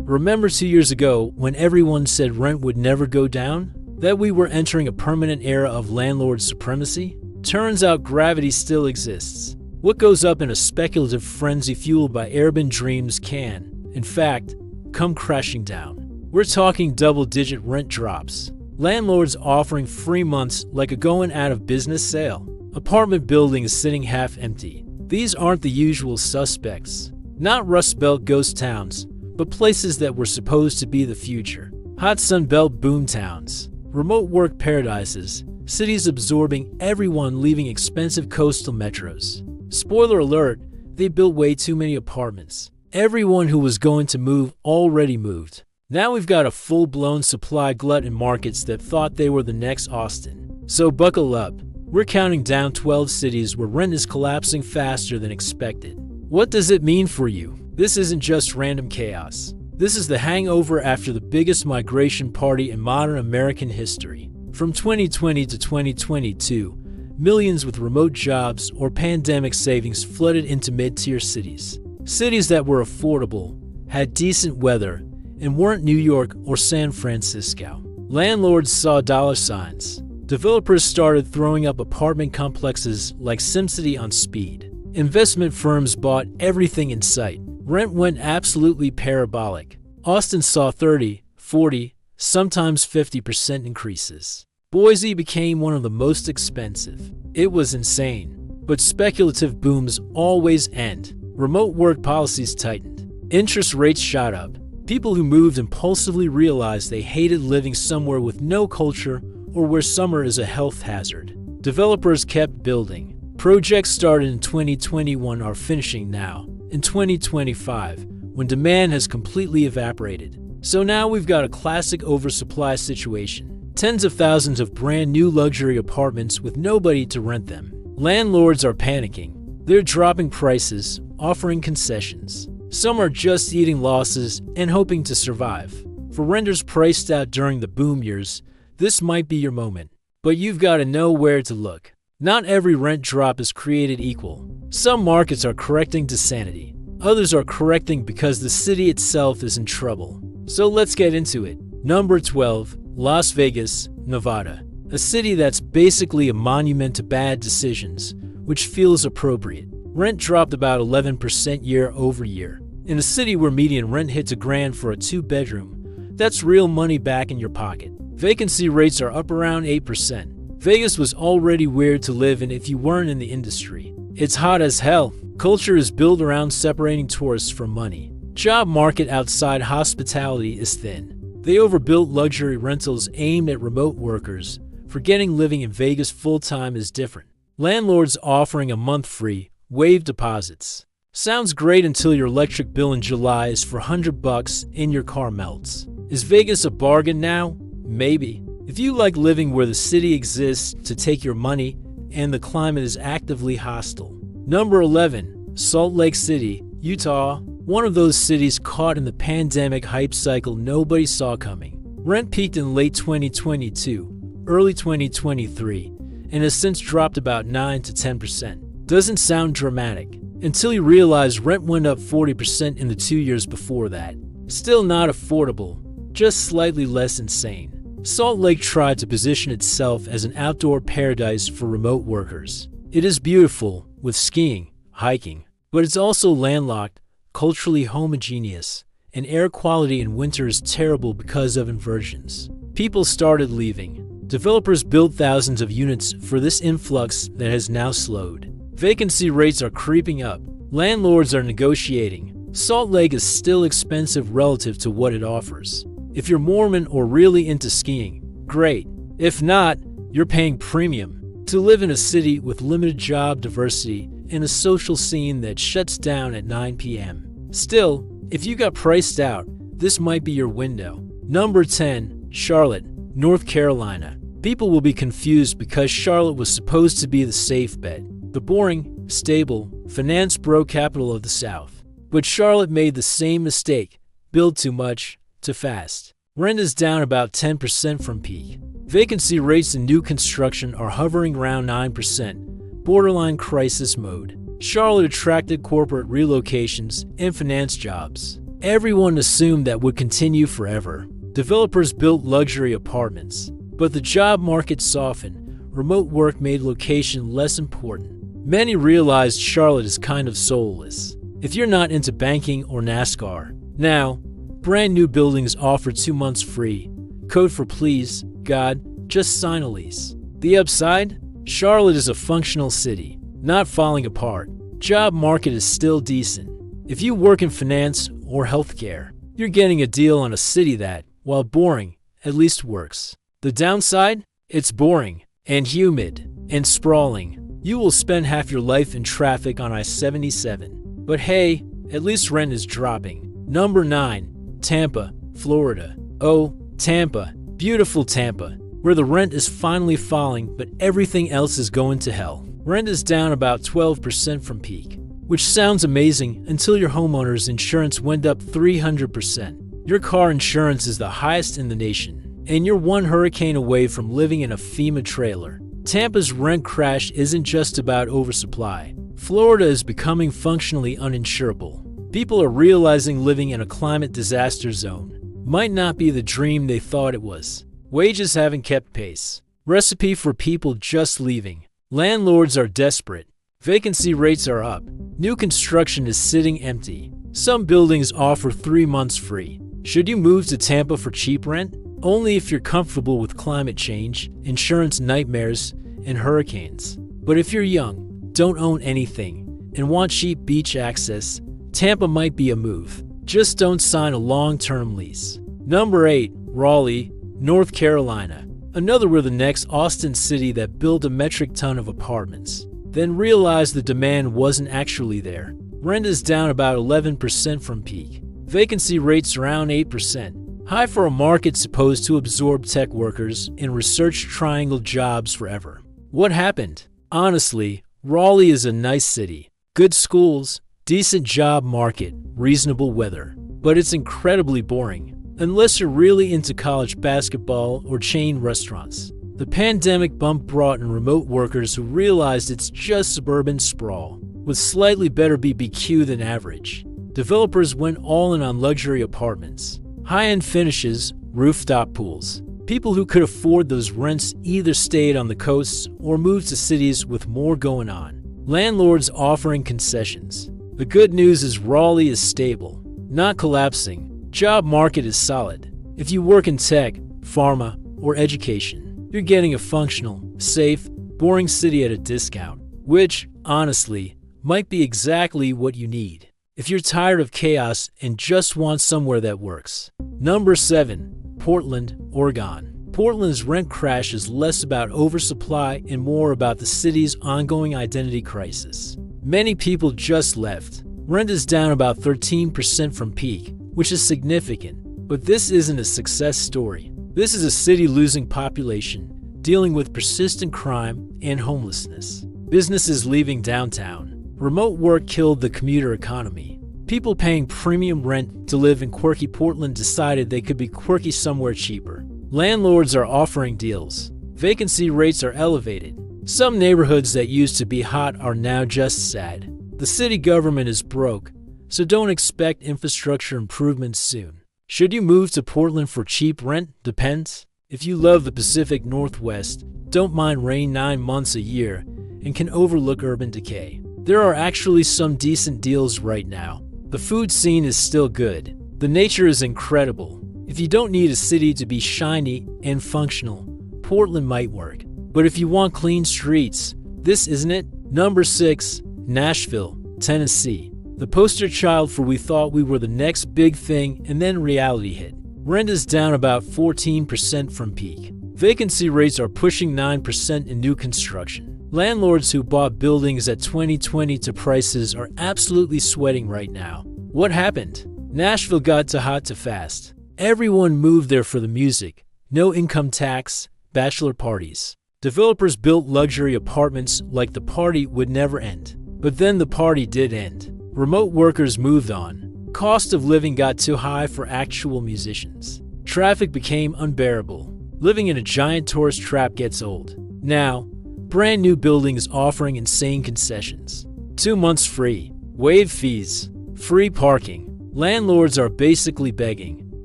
Remember 2 years ago when everyone said rent would never go down? That we were entering a permanent era of landlord supremacy? Turns out gravity still exists. What goes up in a speculative frenzy fueled by urban dreams can, in fact, come crashing down. We're talking double-digit rent drops. Landlords offering free months like a going-out-of-business sale. Apartment buildings sitting half empty. These aren't the usual suspects. Not Rust Belt ghost towns, but places that were supposed to be the future. Hot Sun Belt boom towns. Remote work paradises. Cities absorbing everyone, leaving expensive coastal metros. Spoiler alert, they built way too many apartments. Everyone who was going to move already moved. Now we've got a full-blown supply glut in markets that thought they were the next Austin. So buckle up. We're counting down 12 cities where rent is collapsing faster than expected. What does it mean for you? This isn't just random chaos. This is the hangover after the biggest migration party in modern American history. From 2020 to 2022, millions with remote jobs or pandemic savings flooded into mid-tier cities. Cities that were affordable, had decent weather, and weren't New York or San Francisco. Landlords saw dollar signs. Developers started throwing up apartment complexes like SimCity on speed. Investment firms bought everything in sight. Rent went absolutely parabolic. Austin saw 30, 40, sometimes 50% increases. Boise became one of the most expensive. It was insane. But speculative booms always end. Remote work policies tightened. Interest rates shot up. People who moved impulsively realized they hated living somewhere with no culture or where summer is a health hazard. Developers kept building. Projects started in 2021 are finishing now, in 2025, when demand has completely evaporated. So now we've got a classic oversupply situation. Tens of thousands of brand new luxury apartments with nobody to rent them. Landlords are panicking. They're dropping prices, offering concessions. Some are just eating losses and hoping to survive. For renters priced out during the boom years, this might be your moment. But you've got to know where to look. Not every rent drop is created equal. Some markets are correcting to sanity. Others are correcting because the city itself is in trouble. So let's get into it. Number 12. Las Vegas, Nevada. A city that's basically a monument to bad decisions, which feels appropriate. Rent dropped about 11% year over year. In a city where median rent hits $1,000 for a 2-bedroom, that's real money back in your pocket. Vacancy rates are up around 8%. Vegas was already weird to live in if you weren't in the industry. It's hot as hell. Culture is built around separating tourists from money. Job market outside hospitality is thin. They overbuilt luxury rentals aimed at remote workers, forgetting living in Vegas full-time is different. Landlords offering a month free, waive deposits. Sounds great until your electric bill in July is for $100 and your car melts. Is Vegas a bargain now? Maybe. If you like living where the city exists to take your money and the climate is actively hostile. Number 11. Salt Lake City, Utah. One of those cities caught in the pandemic hype cycle nobody saw coming. Rent peaked in late 2022, early 2023, and has since dropped about 9 to 10%. Doesn't sound dramatic, until you realize rent went up 40% in the 2 years before that. Still not affordable, just slightly less insane. Salt Lake tried to position itself as an outdoor paradise for remote workers. It is beautiful, with skiing, hiking, but it's also landlocked, culturally homogeneous, and air quality in winter is terrible because of inversions. People started leaving. Developers built thousands of units for this influx that has now slowed. Vacancy rates are creeping up. Landlords are negotiating. Salt Lake is still expensive relative to what it offers. If you're Mormon or really into skiing, great. If not, you're paying premium. To live in a city with limited job diversity and a social scene that shuts down at 9 p.m. Still, if you got priced out, this might be your window. Number 10. Charlotte, North Carolina. People will be confused because Charlotte was supposed to be the safe bet, the boring, stable, finance-bro capital of the South. But Charlotte made the same mistake, build too much, too fast. Rent is down about 10% from peak. Vacancy rates in new construction are hovering around 9%, borderline crisis mode. Charlotte attracted corporate relocations and finance jobs. everyone assumed that would continue forever. Developers built luxury apartments, but the job market softened. Remote work made location less important. Many realized Charlotte is kind of soulless if you're not into banking or NASCAR. Now, brand new buildings offer 2 months free. Code for please, God, just sign a lease. The upside? Charlotte is a functional city, not falling apart. Job market is still decent. If you work in finance or healthcare, you're getting a deal on a city that, while boring, at least works. The downside? It's boring and humid and sprawling. You will spend half your life in traffic on I-77. But hey, at least rent is dropping. Number 9. Tampa, Florida. Oh, Tampa. Beautiful Tampa, where the rent is finally falling but everything else is going to hell. Rent is down about 12% from peak, which sounds amazing until your homeowner's insurance went up 300%. Your car insurance is the highest in the nation, and you're one hurricane away from living in a FEMA trailer. Tampa's rent crash isn't just about oversupply. Florida is becoming functionally uninsurable. People are realizing living in a climate disaster zone might not be the dream they thought it was. Wages haven't kept pace. Recipe for people just leaving. Landlords are desperate. Vacancy rates are up. New construction is sitting empty. Some buildings offer 3 months free. Should you move to Tampa for cheap rent? Only if you're comfortable with climate change, insurance nightmares, and hurricanes. But if you're young, don't own anything, and want cheap beach access, Tampa might be a move. Just don't sign a long-term lease. Number 8. Raleigh, North Carolina. Another were the next Austin city that built a metric ton of apartments, then realized the demand wasn't actually there. Rent is down about 11% from peak. Vacancy rates around 8%. High for a market supposed to absorb tech workers and research triangle jobs forever. What happened? Honestly, Raleigh is a nice city. Good schools, decent job market, reasonable weather. But it's incredibly boring, unless you're really into college basketball or chain restaurants. The pandemic bump brought in remote workers who realized it's just suburban sprawl, with slightly better BBQ than average. Developers went all in on luxury apartments, high-end finishes, rooftop pools. People who could afford those rents either stayed on the coasts or moved to cities with more going on. Landlords offering concessions. The good news is Raleigh is stable, not collapsing. Job market is solid. If you work in tech, pharma, or education, you're getting a functional, safe, boring city at a discount, which, honestly, might be exactly what you need if you're tired of chaos and just want somewhere that works. Number 7. Portland, Oregon. Portland's rent crash is less about oversupply and more about the city's ongoing identity crisis. Many people just left. Rent is down about 13% from peak, which is significant. But this isn't a success story. This is a city losing population, dealing with persistent crime and homelessness. Businesses leaving downtown. Remote work killed the commuter economy. People paying premium rent to live in quirky Portland decided they could be quirky somewhere cheaper. Landlords are offering deals. Vacancy rates are elevated. Some neighborhoods that used to be hot are now just sad. The city government is broke, so don't expect infrastructure improvements soon. Should you move to Portland for cheap rent? Depends. If you love the Pacific Northwest, don't mind rain 9 months a year, and can overlook urban decay, there are actually some decent deals right now. The food scene is still good. The nature is incredible. If you don't need a city to be shiny and functional, Portland might work. But if you want clean streets, this isn't it. Number 6. Nashville, Tennessee. The poster child for we thought we were the next big thing and then reality hit. Rent is down about 14% from peak. Vacancy rates are pushing 9% in new construction. Landlords who bought buildings at 2022 prices are absolutely sweating right now. What happened? Nashville got too hot too fast. Everyone moved there for the music. No income tax, bachelor parties. Developers built luxury apartments like the party would never end. But then the party did end. Remote workers moved on. Cost of living got too high for actual musicians. Traffic became unbearable. Living in a giant tourist trap gets old. Now, brand new buildings offering insane concessions. 2 months free, waived fees, free parking, Landlords are basically begging.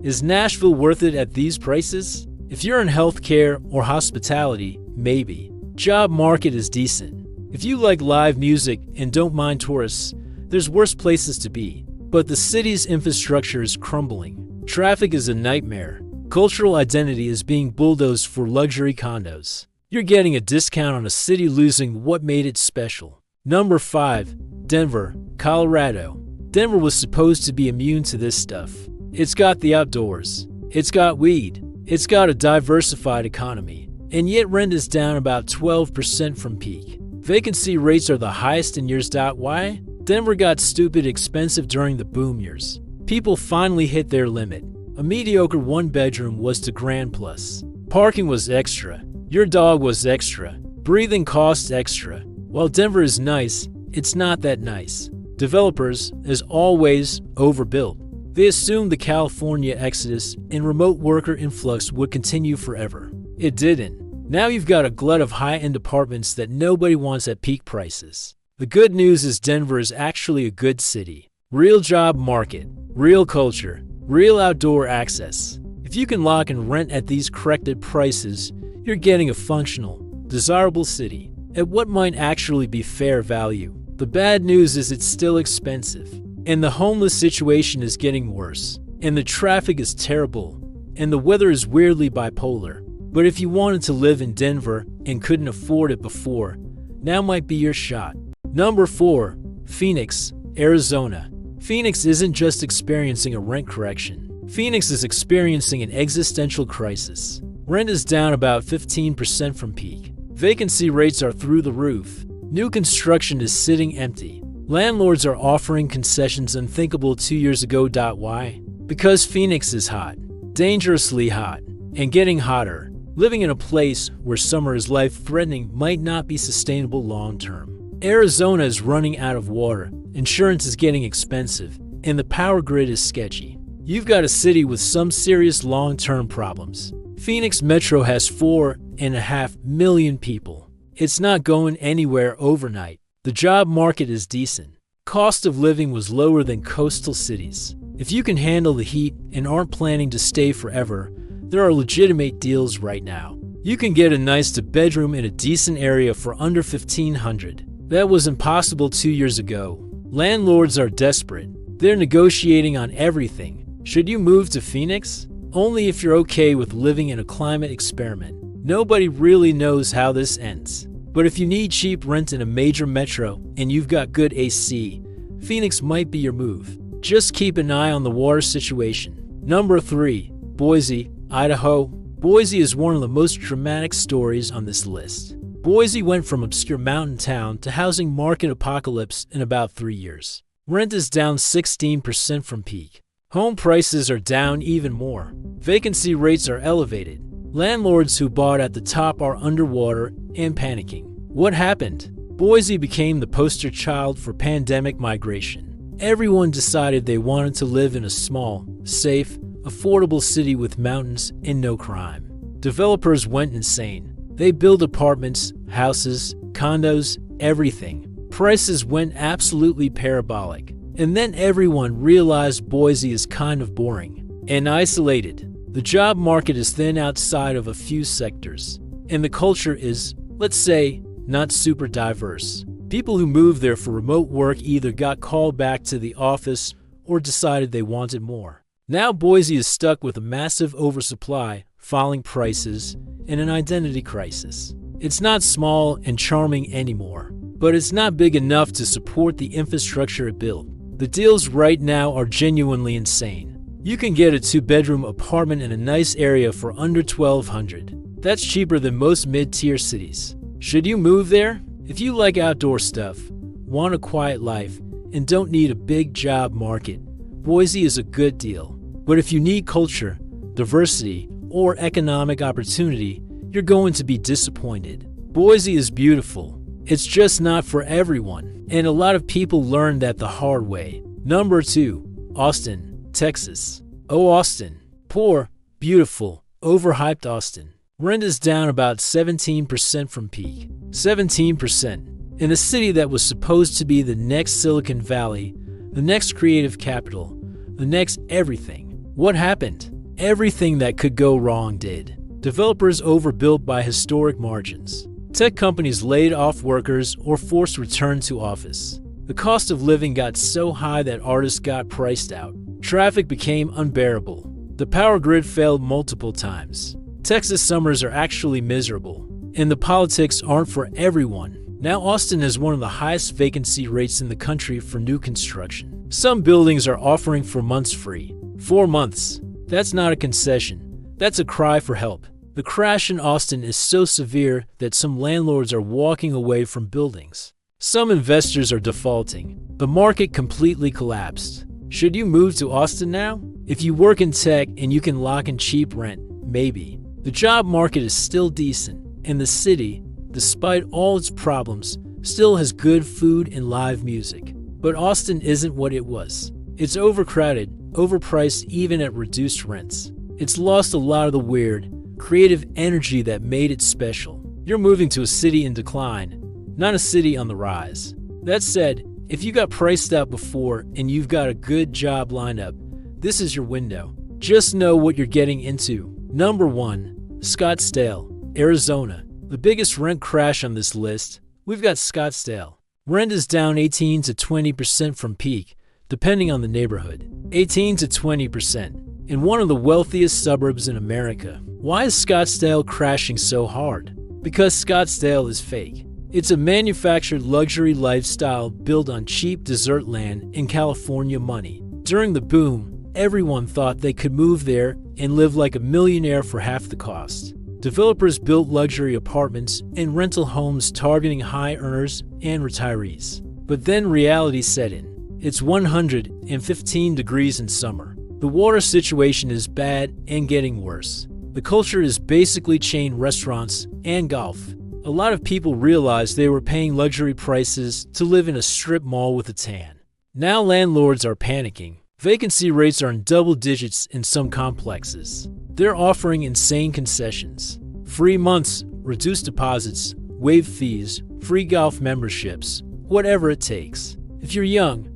Is Nashville worth it at these prices? If you're in healthcare or hospitality, maybe. Job market is decent. If you like live music and don't mind tourists, there's worse places to be. But the city's infrastructure is crumbling. Traffic is a nightmare. Cultural identity is being bulldozed for luxury condos. You're getting a discount on a city losing what made it special. Number 5. Denver, Colorado. Denver was supposed to be immune to this stuff. It's got the outdoors. It's got weed. It's got a diversified economy. And yet rent is down about 12% from peak. Vacancy rates are the highest in years. Why? Denver got stupid expensive during the boom years. People finally hit their limit. A mediocre one-bedroom was the grand plus. Parking was extra. Your dog was extra. Breathing costs extra. While Denver is nice, it's not that nice. Developers, as always, overbuilt. They assumed the California exodus and remote worker influx would continue forever. It didn't. Now you've got a glut of high-end apartments that nobody wants at peak prices. The good news is Denver is actually a good city. Real job market, real culture, real outdoor access. If you can lock and rent at these corrected prices, you're getting a functional, desirable city at what might actually be fair value. The bad news is it's still expensive, and the homeless situation is getting worse, and the traffic is terrible, and the weather is weirdly bipolar. But if you wanted to live in Denver and couldn't afford it before, now might be your shot. Number 4. Phoenix, Arizona. Phoenix isn't just experiencing a rent correction. Phoenix is experiencing an existential crisis. Rent is down about 15% from peak. Vacancy rates are through the roof. New construction is sitting empty. Landlords are offering concessions unthinkable 2 years ago. Why? Because Phoenix is hot, dangerously hot, and getting hotter. Living in a place where summer is life-threatening might not be sustainable long-term. Arizona is running out of water, insurance is getting expensive, and the power grid is sketchy. You've got a city with some serious long-term problems. Phoenix Metro has 4.5 million people. It's not going anywhere overnight. The job market is decent. Cost of living was lower than coastal cities. If you can handle the heat and aren't planning to stay forever, there are legitimate deals right now. You can get a nice two-bedroom in a decent area for under $1,500. That was impossible 2 years ago. Landlords are desperate. They're negotiating on everything. Should you move to Phoenix? Only if you're okay with living in a climate experiment. Nobody really knows how this ends. But if you need cheap rent in a major metro and you've got good AC, Phoenix might be your move. Just keep an eye on the water situation. Number 3. Boise, Idaho. Boise is one of the most dramatic stories on this list. Boise went from obscure mountain town to housing market apocalypse in about 3 years. Rent is down 16% from peak. Home prices are down even more. Vacancy rates are elevated. Landlords who bought at the top are underwater and panicking. What happened? Boise became the poster child for pandemic migration. Everyone decided they wanted to live in a small, safe, affordable city with mountains and no crime. Developers went insane. They built apartments, houses, condos, everything. Prices went absolutely parabolic. And then everyone realized Boise is kind of boring and isolated. The job market is thin outside of a few sectors. And the culture is, let's say, not super diverse. People who moved there for remote work either got called back to the office or decided they wanted more. Now Boise is stuck with a massive oversupply, falling prices, and an identity crisis. It's not small and charming anymore, but it's not big enough to support the infrastructure it built. The deals right now are genuinely insane. You can get a two-bedroom apartment in a nice area for under $1,200. That's cheaper than most mid-tier cities. Should you move there? If you like outdoor stuff, want a quiet life, and don't need a big job market, Boise is a good deal. But if you need culture, diversity, or economic opportunity, you're going to be disappointed. Boise is beautiful. It's just not for everyone, and a lot of people learned that the hard way. Number 2. Austin, Texas. Oh, Austin. Poor, beautiful, overhyped Austin. Rent is down about 17% from peak. 17%. In a city that was supposed to be the next Silicon Valley, the next creative capital, The next, everything. What happened? Everything that could go wrong did. Developers overbuilt by historic margins. Tech companies laid off workers or forced return to office. The cost of living got so high that artists got priced out. Traffic became unbearable. The power grid failed multiple times. Texas summers are actually miserable, and the politics aren't for everyone. Now Austin has one of the highest vacancy rates in the country for new construction. Some buildings are offering 4 months free. 4 months. That's not a concession. That's a cry for help. The crash in Austin is so severe that some landlords are walking away from buildings. Some investors are defaulting. The market completely collapsed. Should you move to Austin now? If you work in tech and you can lock in cheap rent, maybe. The job market is still decent, and the city, despite all its problems, still has good food and live music. But Austin isn't what it was. It's overcrowded, overpriced even at reduced rents. It's lost a lot of the weird, creative energy that made it special. You're moving to a city in decline, not a city on the rise. That said, if you got priced out before and you've got a good job lined up, this is your window. Just know what you're getting into. Number 1. Scottsdale, Arizona. The biggest rent crash on this list, we've got Scottsdale. Rent is down 18 to 20% from peak, depending on the neighborhood. 18 to 20%. In one of the wealthiest suburbs in America. Why is Scottsdale crashing so hard? Because Scottsdale is fake. It's a manufactured luxury lifestyle built on cheap desert land in California money. During the boom, everyone thought they could move there and live like a millionaire for half the cost. Developers built luxury apartments and rental homes targeting high earners and retirees. But then reality set in. It's 115 degrees in summer. The water situation is bad and getting worse. The culture is basically chain restaurants and golf. A lot of people realized they were paying luxury prices to live in a strip mall with a tan. Now landlords are panicking. Vacancy rates are in double digits in some complexes. They're offering insane concessions. Free months, reduced deposits, waived fees, free golf memberships, whatever it takes. If you're young,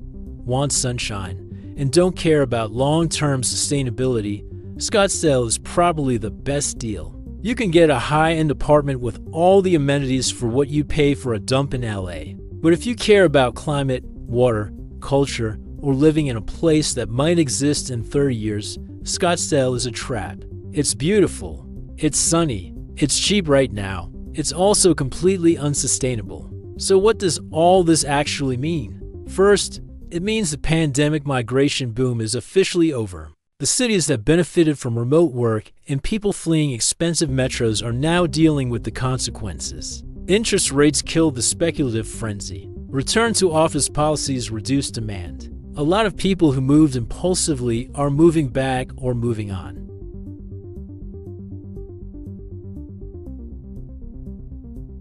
want sunshine, and don't care about long-term sustainability, Scottsdale is probably the best deal. You can get a high-end apartment with all the amenities for what you pay for a dump in LA. But if you care about climate, water, culture, or living in a place that might exist in 30 years, Scottsdale is a trap. It's beautiful. It's sunny. It's cheap right now. It's also completely unsustainable. So what does all this actually mean? First, it means the pandemic migration boom is officially over. The cities that benefited from remote work and people fleeing expensive metros are now dealing with the consequences. Interest rates killed the speculative frenzy. Return to office policies reduced demand. A lot of people who moved impulsively are moving back or moving on.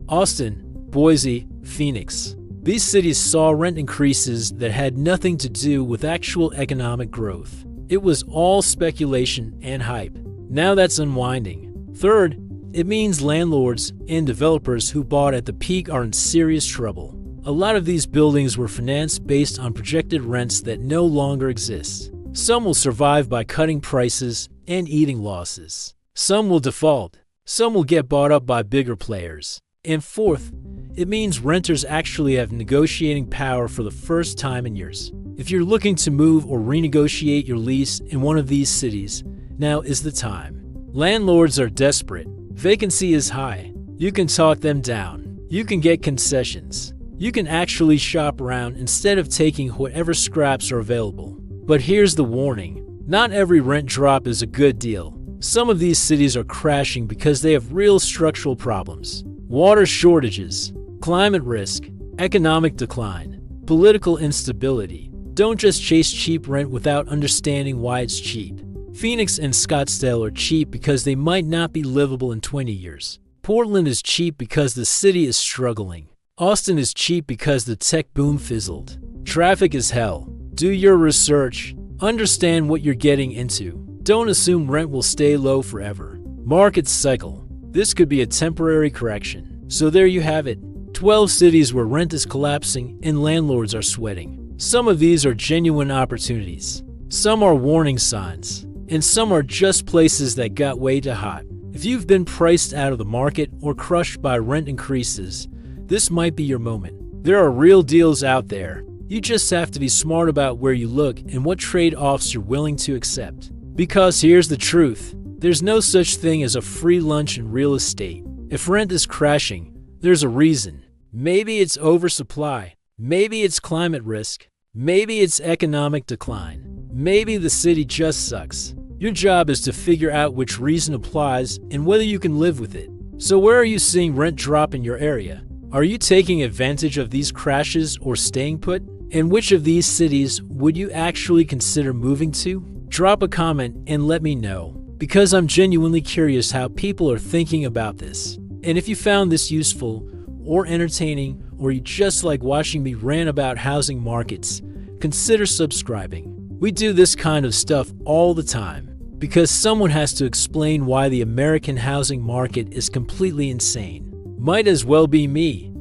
Austin, Boise, Phoenix. These cities saw rent increases that had nothing to do with actual economic growth. It was all speculation and hype. Now that's unwinding. Third, it means landlords and developers who bought at the peak are in serious trouble. A lot of these buildings were financed based on projected rents that no longer exist. Some will survive by cutting prices and eating losses. Some will default. Some will get bought up by bigger players. And fourth, it means renters actually have negotiating power for the first time in years. If you're looking to move or renegotiate your lease in one of these cities, now is the time. Landlords are desperate. Vacancy is high. You can talk them down. You can get concessions. You can actually shop around instead of taking whatever scraps are available. But here's the warning. Not every rent drop is a good deal. Some of these cities are crashing because they have real structural problems. Water shortages, climate risk, economic decline, political instability. Don't just chase cheap rent without understanding why it's cheap. Phoenix and Scottsdale are cheap because they might not be livable in 20 years. Portland is cheap because the city is struggling. Austin is cheap because the tech boom fizzled. Traffic is hell. Do your research. Understand what you're getting into. Don't assume rent will stay low forever. Markets cycle. This could be a temporary correction. So there you have it. 12 cities where rent is collapsing and landlords are sweating. Some of these are genuine opportunities. Some are warning signs, and some are just places that got way too hot. If you've been priced out of the market or crushed by rent increases, this might be your moment. There are real deals out there. You just have to be smart about where you look and what trade-offs you're willing to accept. Because here's the truth. There's no such thing as a free lunch in real estate. If rent is crashing, there's a reason. Maybe it's oversupply. Maybe it's climate risk. Maybe it's economic decline. Maybe the city just sucks. Your job is to figure out which reason applies and whether you can live with it. So where are you seeing rent drop in your area? Are you taking advantage of these crashes or staying put? And which of these cities would you actually consider moving to? Drop a comment and let me know, because I'm genuinely curious how people are thinking about this. And if you found this useful or entertaining, or you just like watching me rant about housing markets, consider subscribing. We do this kind of stuff all the time, because someone has to explain why the American housing market is completely insane. Might as well be me.